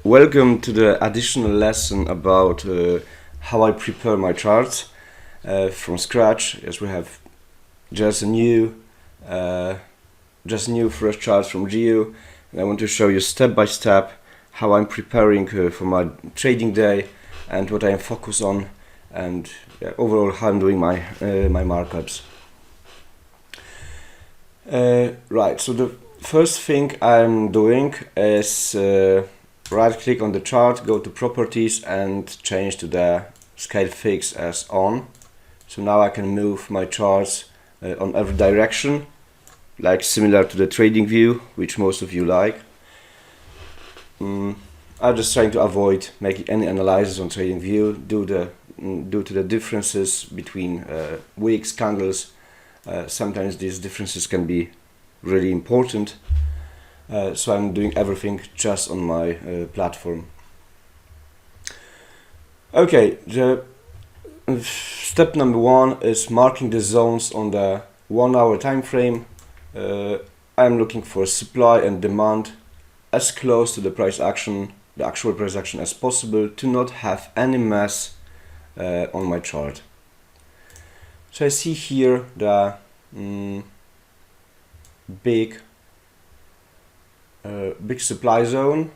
Welcome to the additional lesson about how I prepare my charts from scratch. Yes, we have just a new fresh chart from Geo, and I want to show you step by step how I'm preparing for my trading day and what I am focused on, and overall how I'm doing my my markups. Right. So the first thing I'm doing is right click on the chart, go to properties and change to the scale fix as on. So now I can move my charts on every direction, like similar to the trading view, which most of you like. I'm just trying to avoid making any analysis on trading view due to the differences between wicks, candles. Sometimes these differences can be really important. So I'm doing everything just on my platform. Okay, the step number one is marking the zones on the 1 hour time frame. I'm looking for supply and demand as close to the price action, the actual price action as possible, to not have any mess on my chart. So I see here the big supply zone.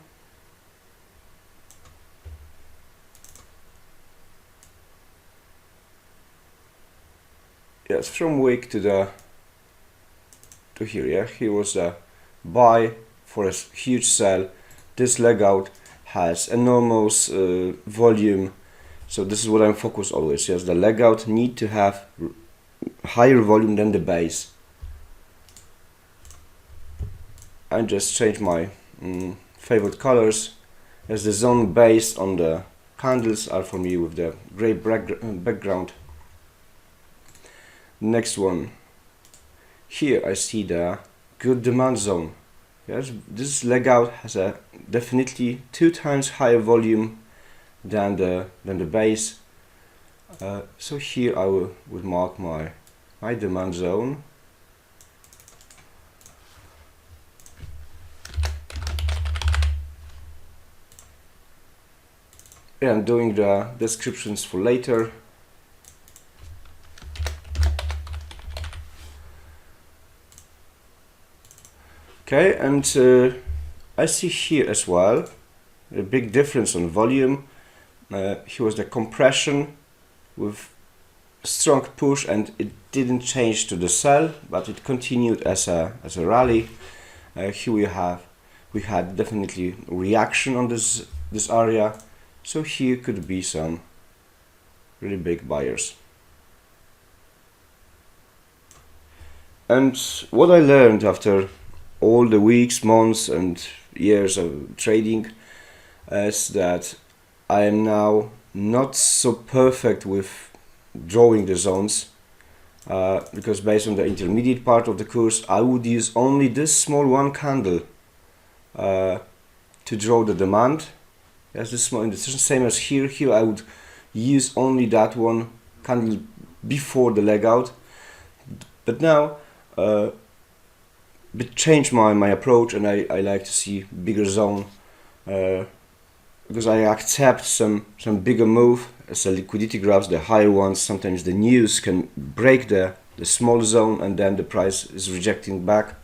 Yes, from wick to here. Yeah, here was the buy for a huge sell. This leg out has enormous volume, so this is what I'm focused always. Yes, the leg out need to have higher volume than the base. I just change my favorite colors, as the zone based on the candles are for me with the gray background. Next one. Here I see the good demand zone. Yes, this leg out has a definitely 2 times higher volume than the base. So here I will mark my demand zone. Yeah, I'm doing the descriptions for later. Okay, and I see here as well a big difference on volume. Here was the compression with strong push, and it didn't change to the sell, but it continued as a rally. Here we had definitely reaction on this area, so here could be some really big buyers. And what I learned after all the weeks, months and years of trading is that I am now not so perfect with drawing the zones, because based on the intermediate part of the course I would use only this small one candle to draw the demand. Yes, this small indecision, same as here I would use only that one candle before the leg out, but now change my approach, and I like to see bigger zone, because I accept some bigger move as the liquidity graphs, the higher ones. Sometimes the news can break the small zone and then the price is rejecting back.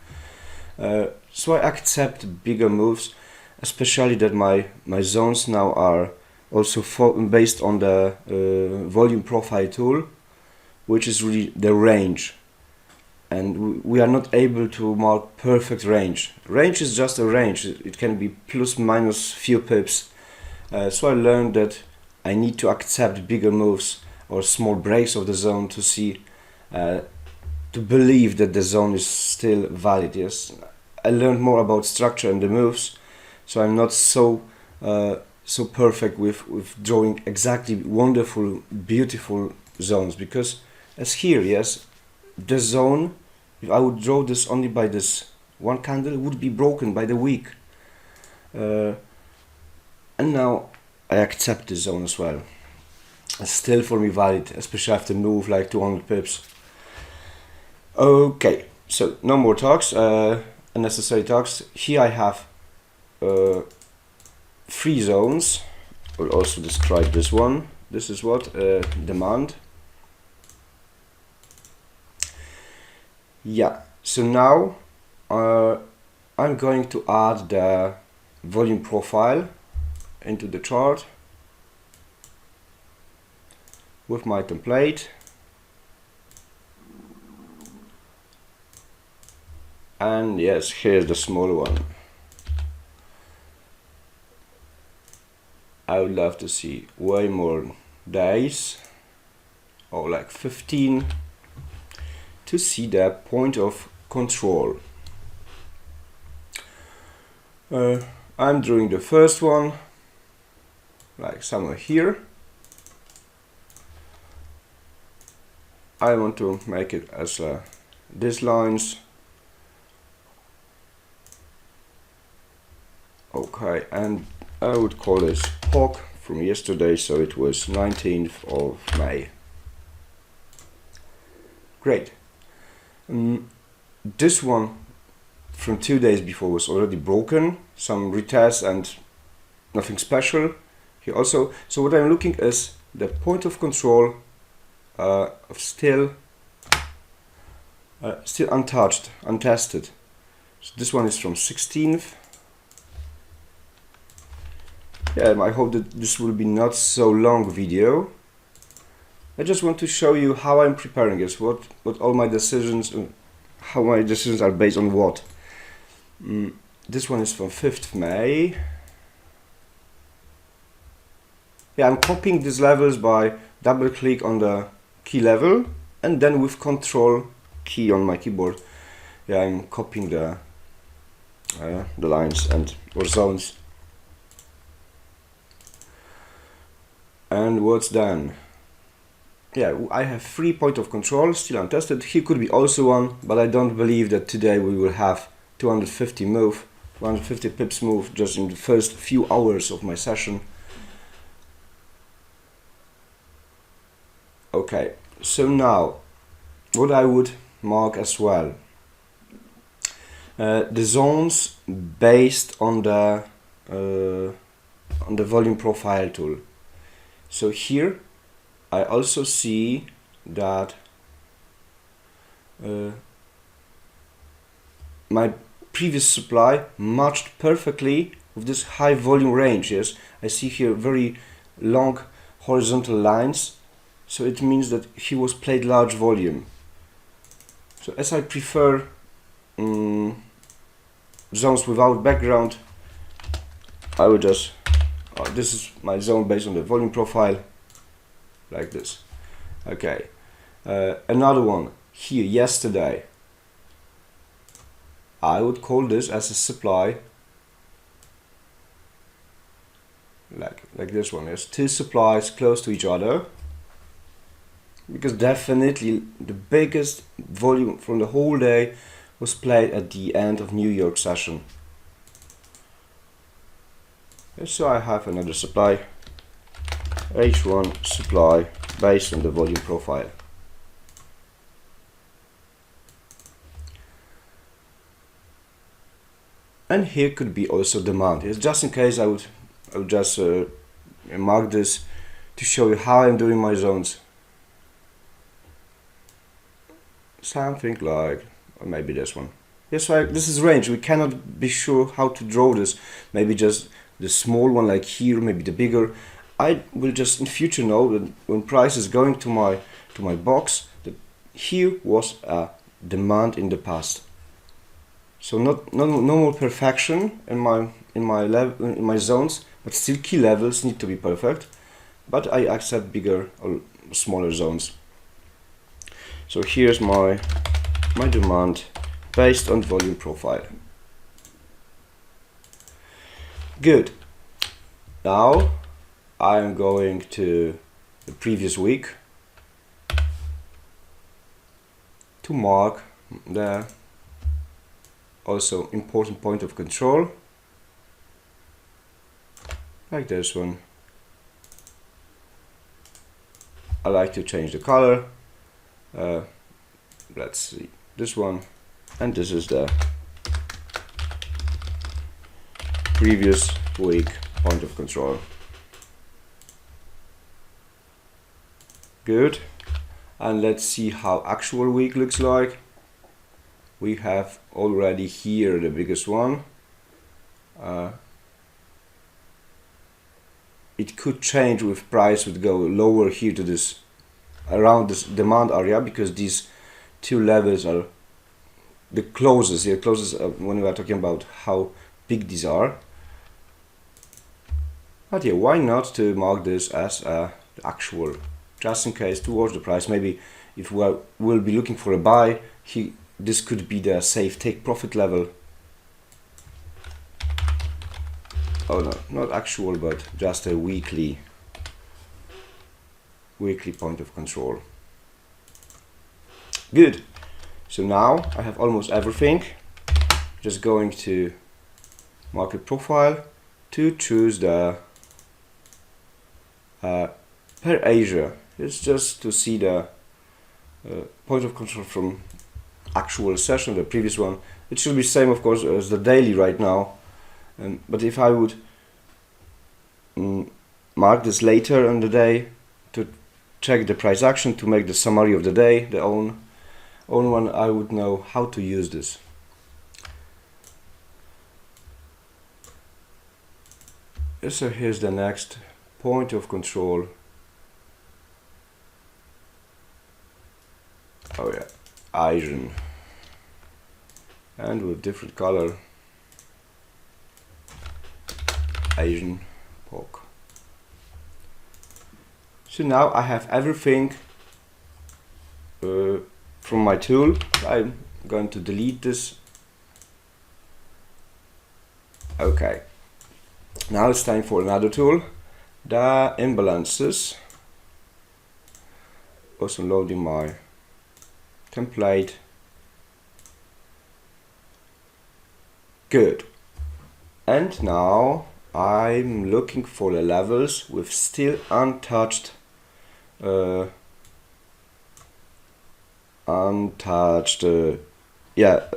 So I accept bigger moves, especially that my zones now are also based on the volume profile tool, which is really the range. And we are not able to mark perfect range. Range is just a range. It can be plus minus few pips. So I learned that I need to accept bigger moves or small breaks of the zone to see, to believe that the zone is still valid. Yes, I learned more about structure and the moves, so I'm not so perfect with drawing exactly wonderful, beautiful zones, because as here, yes, the zone, if I would draw this only by this one candle, would be broken by the week. And now I accept this zone as well. It's still for me valid, especially after move like 200 pips. Okay, so no more talks, unnecessary talks. Here I have 3 zones. We'll also describe this one. This is what demand. Yeah, so now I'm going to add the volume profile into the chart with my template. And yes, here's the small one. I would love to see way more days, or like 15, to see the point of control. I'm drawing the first one, like somewhere here. I want to make it as these lines. Okay, and I would call this POC from yesterday, so it was 19th of May. Great. This one from 2 days before was already broken, some retest and nothing special here also. So what I'm looking is the point of control of still untouched, untested. So this one is from 16th. Yeah, I hope that this will be not so long video. I just want to show you how I'm preparing this, what all my decisions, how my decisions are based on what. This one is from 5th May. Yeah, I'm copying these levels by double click on the key level and then with Control key on my keyboard. Yeah, I'm copying the lines and or zones. And what's done? Yeah, I have 3 points of control still untested. Here could be also one, but I don't believe that today we will have 250 pips move just in the first few hours of my session. Okay, so now what I would mark as well, the zones based on the volume profile tool. So here I also see that my previous supply matched perfectly with this high volume range. Yes, I see here very long horizontal lines, so it means that he was played large volume. So as I prefer zones without background, I will just this is my zone based on the volume profile, like this. Okay, another one here yesterday. I would call this as a supply, like this one. There's 2 supplies close to each other, because definitely the biggest volume from the whole day was played at the end of New York session. So I have another supply, H1 supply based on the volume profile. And here could be also demand. It's just in case I would just mark this to show you how I'm doing my zones. Something like, or maybe this one. Yes, so this is range. We cannot be sure how to draw this. Maybe just the small one like here, maybe the bigger. I will just in future know that when price is going to my box, that here was a demand in the past. So no more perfection in my zones, but still key levels need to be perfect. But I accept bigger or smaller zones. So here's my demand based on volume profile. Good. Now I'm going to the previous week to mark the also important point of control, like this one. I like to change the color. Let's see, this one, and this is the previous week point of control. Good. And let's see how actual week looks like. We have already here the biggest one. It could change with price would go lower here to this around this demand area, because these two levels are the closest. Here closest when we are talking about how big these are. But yeah, why not to mark this as the actual, just in case, to watch the price. Maybe if we'll be looking for a buy, this could be the safe take profit level. Oh no, not actual, but just a weekly point of control. Good. So now I have almost everything. Just going to market profile to choose the per Asia. It's just to see the point of control from actual session, the previous one. It should be same, of course, as the daily right now. But if I would mark this later in the day to check the price action, to make the summary of the day, the own one, I would know how to use this. So here's the next point of control. Oh yeah, Asian, and with different color. Asian pork. So now I have everything from my tool. I'm going to delete this. Okay, now it's time for another tool, the imbalances. Also loading my template. Good. And now I'm looking for the levels with still untouched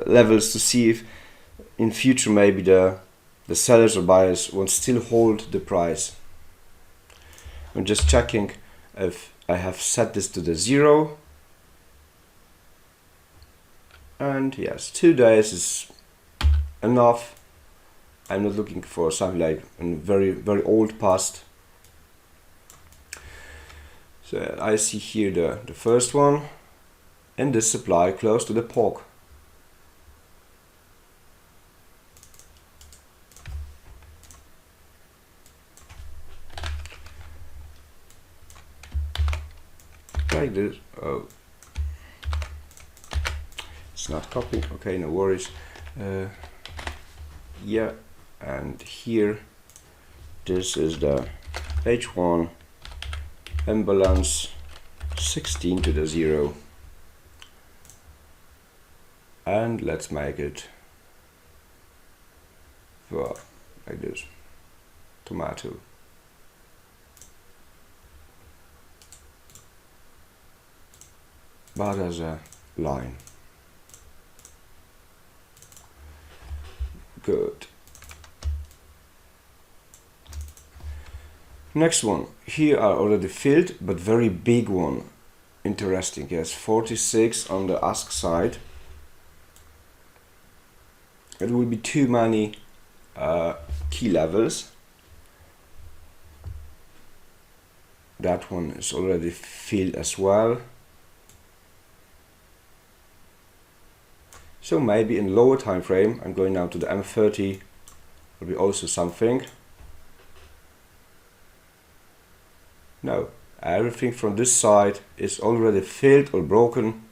levels, to see if in future maybe the sellers or buyers will still hold the price. I'm just checking if I have set this to the 0, and yes, 2 days is enough. I'm not looking for something like a very old past. So I see here the first one, and this supply close to the pork. Like this. Oh, it's not copying. Okay, no worries. Yeah, and here this is the H1 imbalance 16 to the 0, and let's make it like this, tomato. But as a line. Good. Next one. Here are already filled, but very big one. Interesting. Yes, 46 on the ask side. It will be too many key levels. That one is already filled as well. So maybe in lower time frame, I'm going now to the M30, will be also something. No, everything from this side is already filled or broken.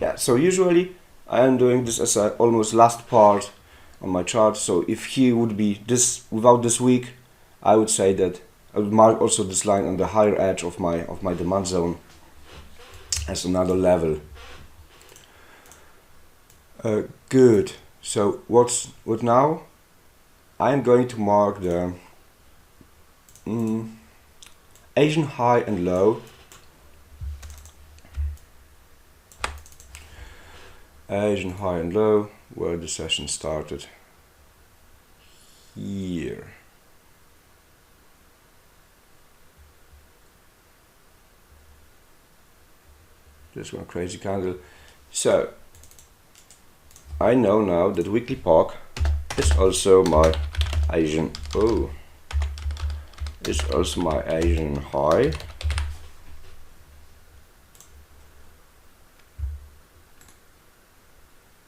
Yeah, so usually I am doing this as a almost last part on my chart. So if here would be this without this week, I would say that I would mark also this line on the higher edge of my demand zone as another level. Good. So what now? I'm going to mark the Asian high and low. Asian high and low, where the session started. here. Just one crazy candle. So I know now that weekly park is also my Asian. Oh, is also my Asian high.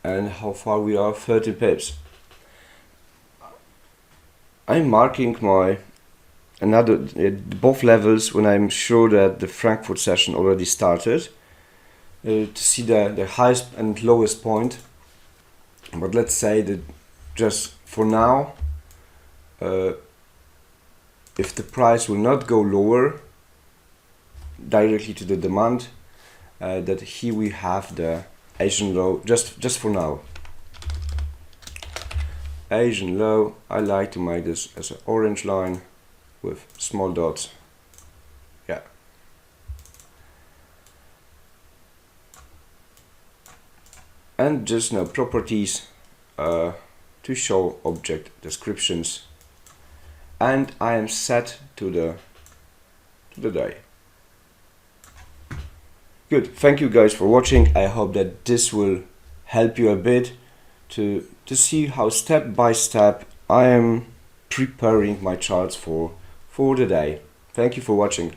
And how far we are? 30 pips. I'm marking my another both levels when I'm sure that the Frankfurt session already started, to see the highest and lowest point. But let's say that just for now, if the price will not go lower directly to the demand, that here we have the Asian low just for now. Asian low, I like to make this as an orange line with small dots. Yeah. And just now properties to show object descriptions, and I am set to the day. Good, thank you guys for watching. I hope that this will help you a bit to see how step by step I am preparing my charts for the day. Thank you for watching.